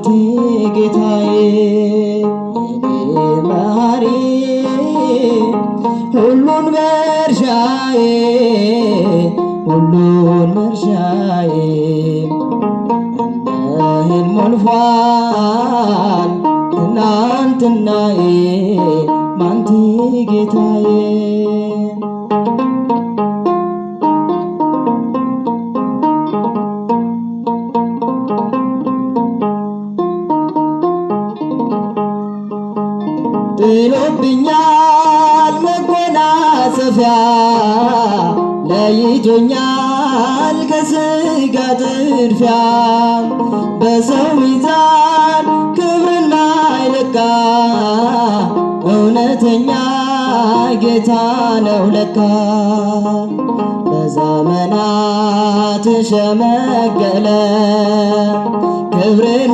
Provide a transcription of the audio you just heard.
ማንቲ ጌታዬ መሐሪ ሁሉን መርሻዬ ሁሉን መርሻዬ እህል ሞልፏል ትናንትናዬ ማንቲ ጌታዬ ጥሎብኛል መጎናጸፊያ ለይቶኛል ከሥጋ ጥድፊያ በሰው ሚዛን ክብርን ማይለካ እውነተኛ ጌታ ነው ለካ በዘመናት ሸመገለ ክብርን